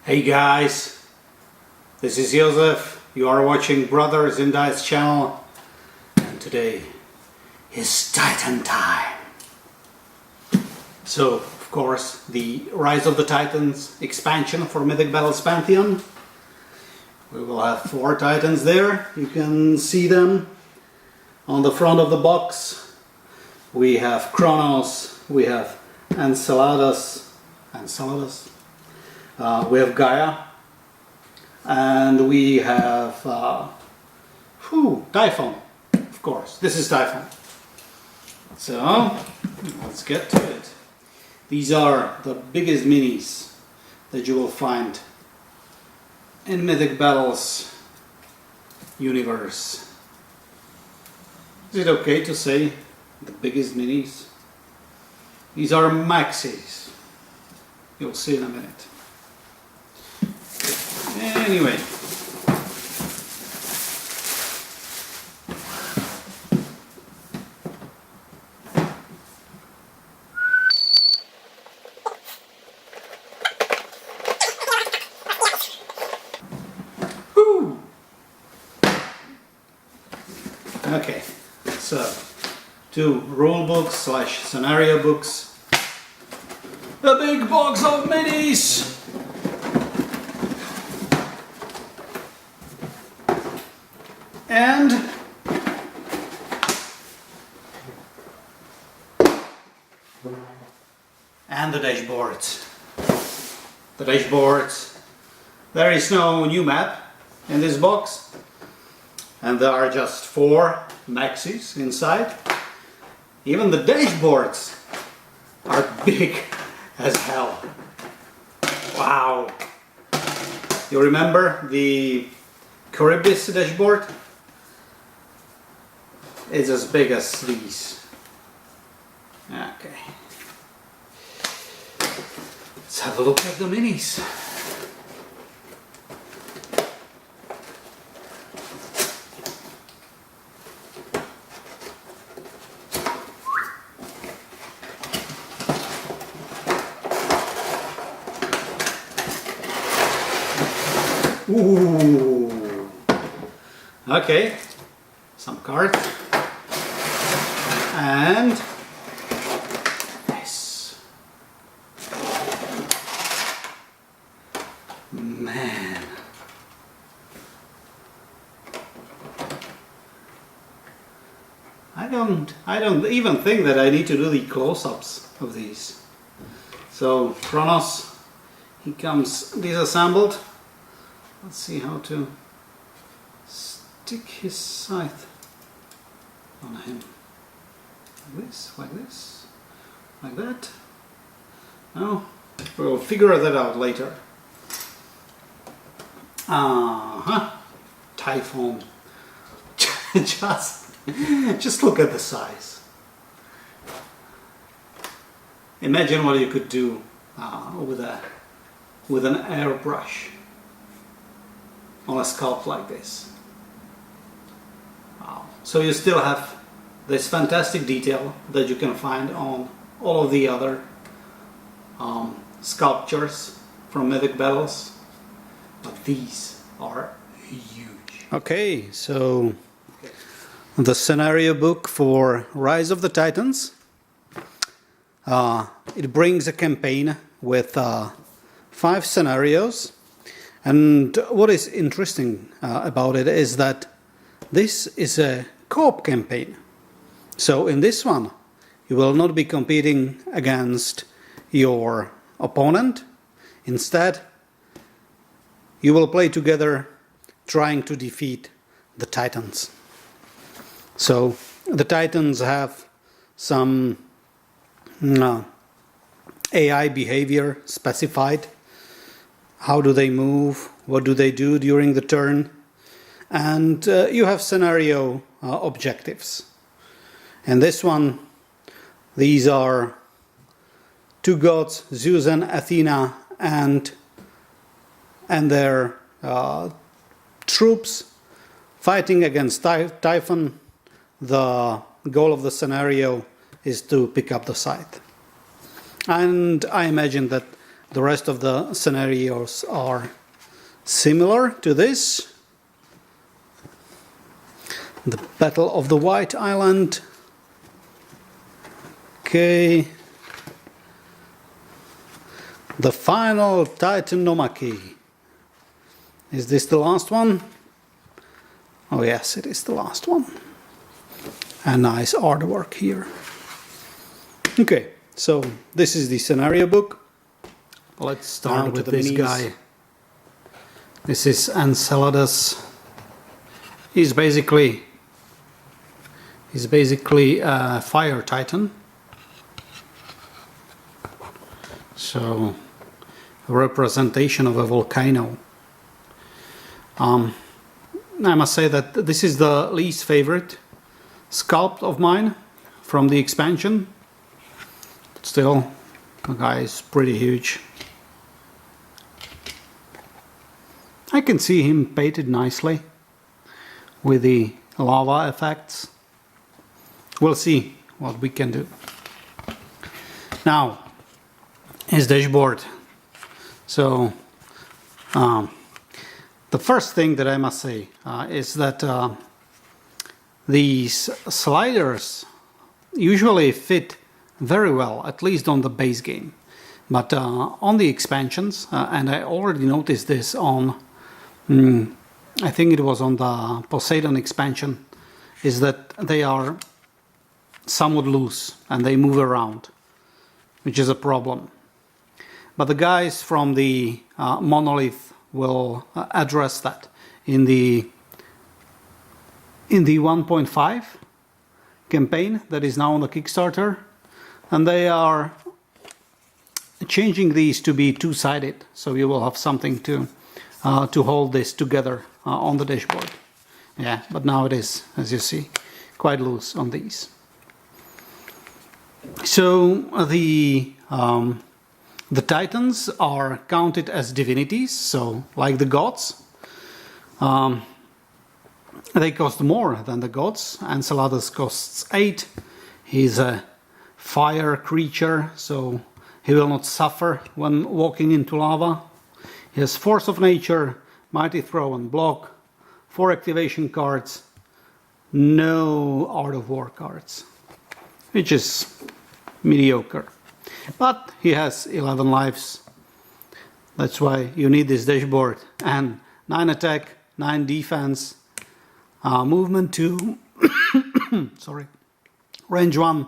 Hey guys, this is Joseph. You are watching Brothers in Dice channel, and today is Titan time. So, of course, the Rise of the Titans expansion for Mythic Battles Pantheon. We will have 4 Titans there. You can see them on the front of the box. We have Kronos, we have Enceladus, we have Gaia, and we have Typhon, of course. This is Typhon. So, let's get to it. These are the biggest minis that you will find in Mythic Battles universe. Is it okay to say the biggest minis? These are maxis. You'll see in a minute. Anyway. Woo! Okay, so 2 rule books / scenario books. A big box of minis! And the dashboards. The dashboards. There is no new map in this box, and there are just 4 maxis inside. Even the dashboards are big as hell. Wow! You remember the Charybdis dashboard? It's as big as these. Okay. Let's have a look at the minis. Ooh. Okay. Some cards. And this. Man. I don't even think that I need to do the close-ups of these. So Kronos, he comes disassembled. Let's see how to stick his scythe on him. Like this, like that. No, we'll figure that out later. Typhon. just look at the size. Imagine what you could do with an airbrush on a sculpt like this. Wow. So you still have this fantastic detail that you can find on all of the other sculptures from Mythic Battles, but these are huge. Okay, so the scenario book for Rise of the Titans. It brings a campaign with 5 scenarios, and what is interesting about it is that this is a co-op campaign. So in this one, you will not be competing against your opponent. Instead, you will play together trying to defeat the Titans. So the Titans have some AI behavior specified. How do they move? What do they do during the turn? And you have scenario objectives. And this one, these are 2 gods, Zeus and Athena, and their troops fighting against Typhon. The goal of the scenario is to pick up the scythe. And I imagine that The rest of the scenarios are similar to this. The Battle of the White Island. Okay. The final Titanomachy. Is this the last one? Oh yes, it is the last one. And nice artwork here. Okay, so this is the scenario book. Let's start with this guy. This is Enceladus. He's basically a fire titan. So, a representation of a volcano. I must say that this is the least favorite sculpt of mine from the expansion. But still, the guy is pretty huge. I can see him painted nicely with the lava effects. We'll see what we can do. Now, his dashboard. So, the first thing that I must say is that these sliders usually fit very well, at least on the base game. But on the expansions, and I already noticed this on, I think it was on the Poseidon expansion, is that they are somewhat loose and they move around, which is a problem. But the guys from the Monolith will address that in the 1.5 campaign that is now on the Kickstarter, and they are changing these to be two-sided, so you will have something to hold this together on the dashboard. Yeah, but now it is, as you see, quite loose on these. So the Titans are counted as divinities, so like the gods. They cost more than the gods. Enceladus costs 8. He's a fire creature, so he will not suffer when walking into lava. He has Force of Nature, Mighty Throw and Block, 4 activation cards, no Art of War cards, which is mediocre. But he has 11 lives. That's why you need this dashboard. And 9 attack, 9 defense, movement 2, sorry, range 1.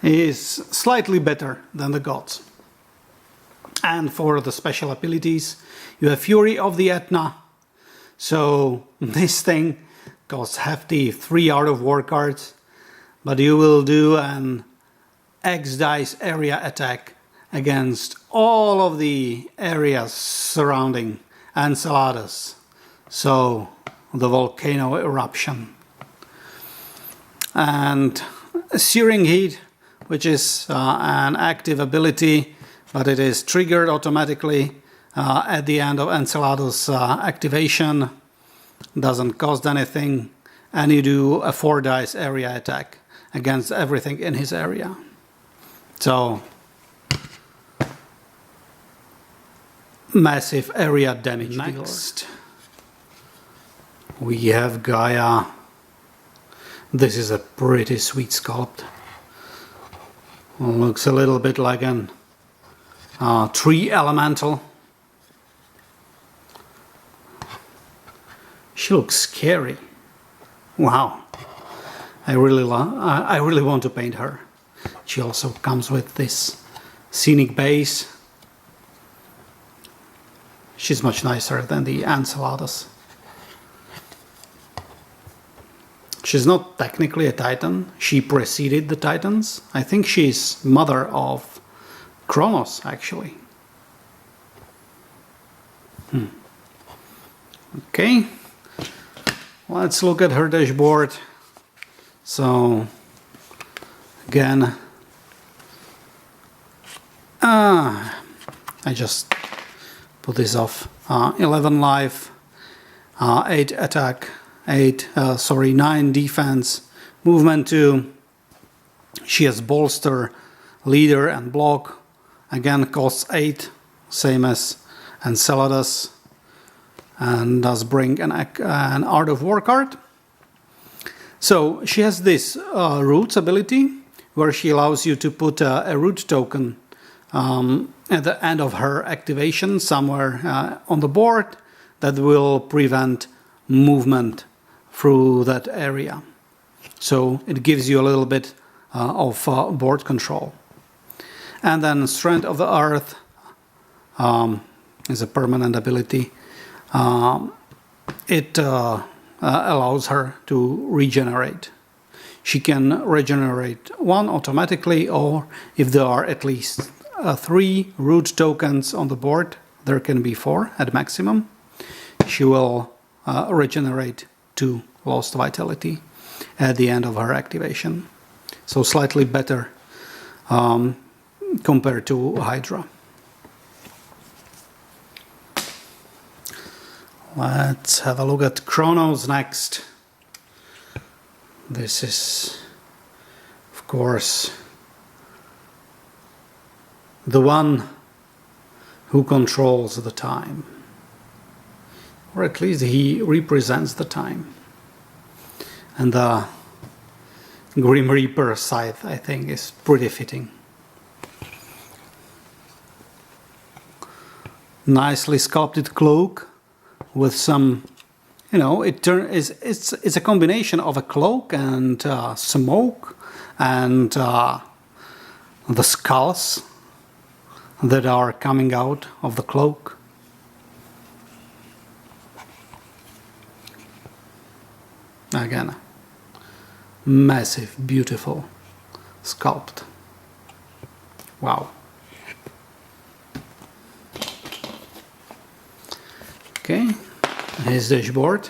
He is slightly better than the gods. And for the special abilities, you have Fury of the Etna. So this thing costs hefty 3 Art of War cards. But you will do an X dice area attack against all of the areas surrounding Enceladus. So, the volcano eruption. And Searing Heat, which is an active ability, but it is triggered automatically at the end of Enceladus activation. Doesn't cost anything. And you do a 4 dice area attack against everything in his area. So, massive area damage. Next, we have Gaia. This is a pretty sweet sculpt. Looks a little bit like an tree elemental. She looks scary. Wow. I really want to paint her. She also comes with this scenic base. She's much nicer than the Enceladus. She's not technically a Titan. She preceded the Titans. I think she's mother of Kronos, actually. Okay. Let's look at her dashboard. So, again, I just put this off. 11 life, 8 attack, 9 defense, movement 2. She has bolster leader and block. Again, costs 8, same as Enceladus, and does bring an Art of War card. So she has this Roots ability, where she allows you to put a root token at the end of her activation somewhere on the board that will prevent movement through that area. So it gives you a little bit of board control. And then Strength of the Earth is a permanent ability. It allows her to regenerate. She can regenerate 1 automatically, or if there are at least 3 root tokens on the board, there can be 4 at maximum, she will regenerate 2 lost vitality at the end of her activation. So slightly better compared to Hydra. Let's have a look at Kronos next. This is, of course, the one who controls the time. Or at least he represents the time. And the Grim Reaper scythe, I think, is pretty fitting. Nicely sculpted cloak with some, you know, it's a combination of a cloak and smoke and the skulls that are coming out of the cloak. Again, massive, beautiful sculpt. Wow. Okay, his dashboard.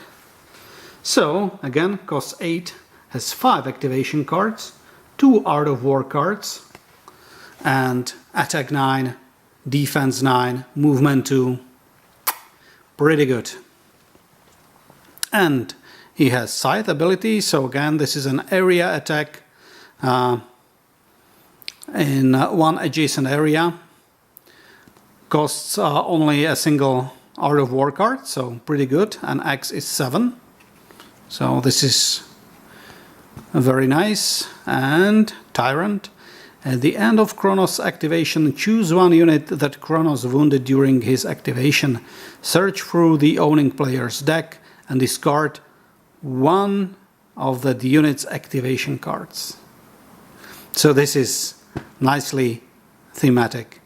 So, again, costs 8, has 5 activation cards, 2 Art of War cards, and attack 9, defense 9, movement 2. Pretty good. And he has Scythe ability, so again, this is an area attack in one adjacent area. Costs only a single Art of War card, so pretty good, and X is 7. So this is very nice. And Tyrant. At the end of Kronos activation, choose one unit that Kronos wounded during his activation. Search through the owning player's deck and discard one of that unit's activation cards. So this is nicely thematic.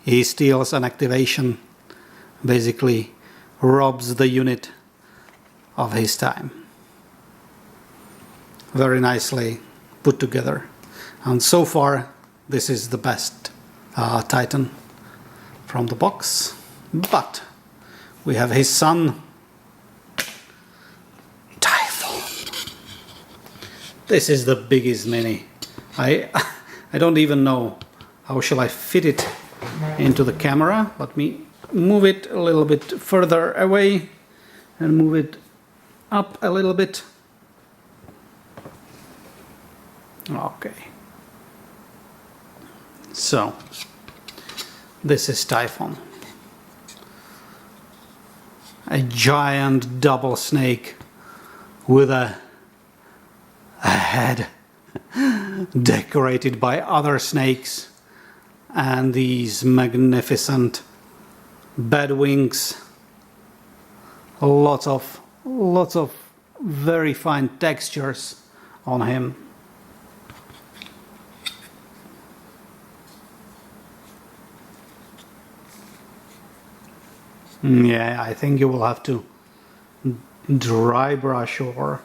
He steals an activation, basically robs the unit of his time. Very nicely put together. And so far, this is the best Titan from the box. But we have his son, Typhon. This is the biggest mini. I don't even know how shall I fit it into the camera. Let me move it a little bit further away and move it up a little bit. Okay. So, this is Typhon. A giant double snake with a head decorated by other snakes and these magnificent bat wings. Lots of very fine textures on him. Yeah, I think you will have to dry brush or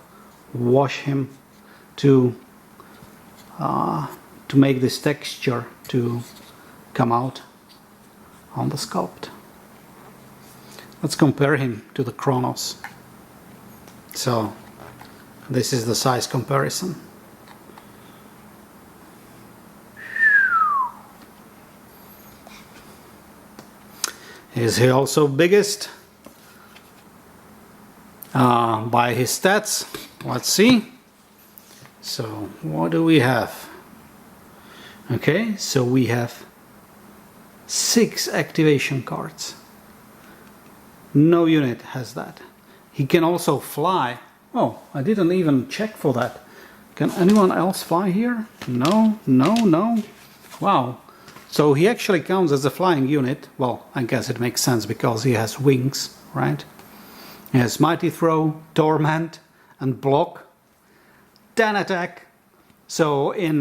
wash him to make this texture to come out on the sculpt. Let's compare him to the Kronos. So this is the size comparison. Is he also biggest by his stats? Let's see. So what do we have? Okay, so we have 6 activation cards. No unit has that. He can also fly. Oh, I didn't even check for that. Can anyone else fly here? No, no, no. Wow. So he actually counts as a flying unit. Well, I guess it makes sense because he has wings, right? He has Mighty Throw, Torment, and Block. 10 attack. So in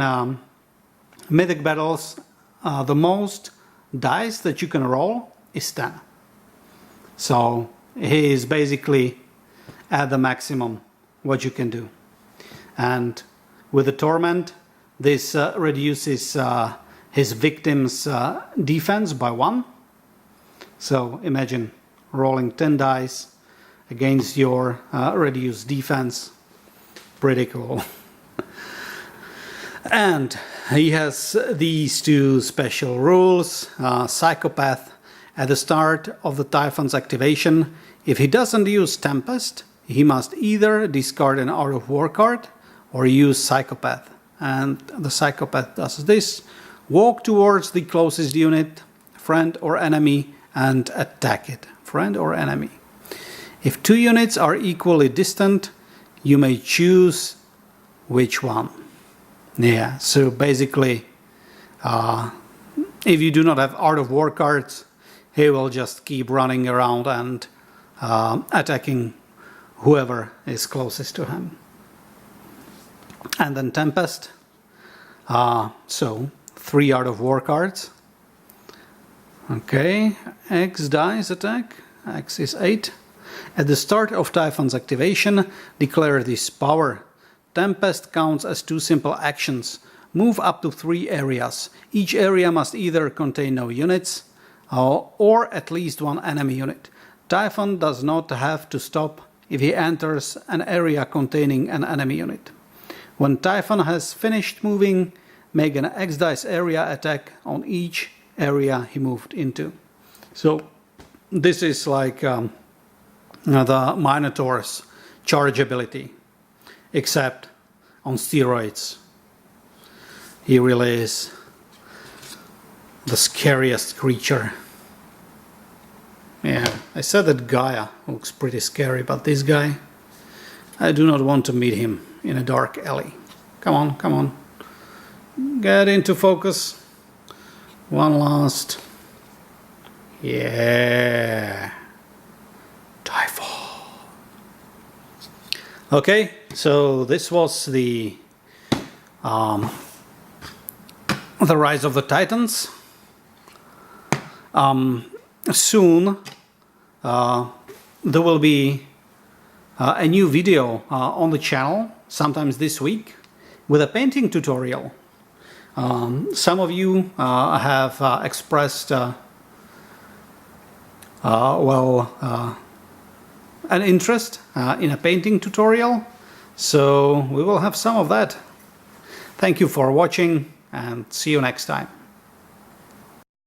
Mythic Battles, the most dice that you can roll is 10. So he is basically at the maximum what you can do. And with the Torment, this reduces his victim's defense by 1. So imagine rolling 10 dice against your reduced defense. Pretty cool. And he has these 2 special rules. Psychopath. At the start of the Typhon's activation, if he doesn't use Tempest, he must either discard an Art of War card or use Psychopath. And the Psychopath does this: walk towards the closest unit, friend or enemy, and attack it, friend or enemy. If 2 units are equally distant, you may choose which one. Yeah, so basically, if you do not have Art of War cards, he will just keep running around and attacking whoever is closest to him. And then Tempest. So 3 Art of War cards. Okay, X dice attack. X is 8. At the start of Typhon's activation, declare this power. Tempest counts as 2 simple actions. Move up to 3 areas. Each area must either contain no units or at least 1 enemy unit. Typhon does not have to stop if he enters an area containing an enemy unit. When Typhon has finished moving, make an X dice area attack on each area he moved into. So this is like the Minotaur's charge ability, except on steroids. He really is the scariest creature. Yeah, I said that Gaia looks pretty scary, but this guy, I do not want to meet him in a dark alley. Come on, come on. Get into focus. One last. Yeah. Typhon. Okay, so this was the Rise of the Titans. Soon there will be a new video on the channel, sometimes this week, with a painting tutorial. Some of you have expressed an interest in a painting tutorial, so we will have some of that. Thank you for watching and see you next time.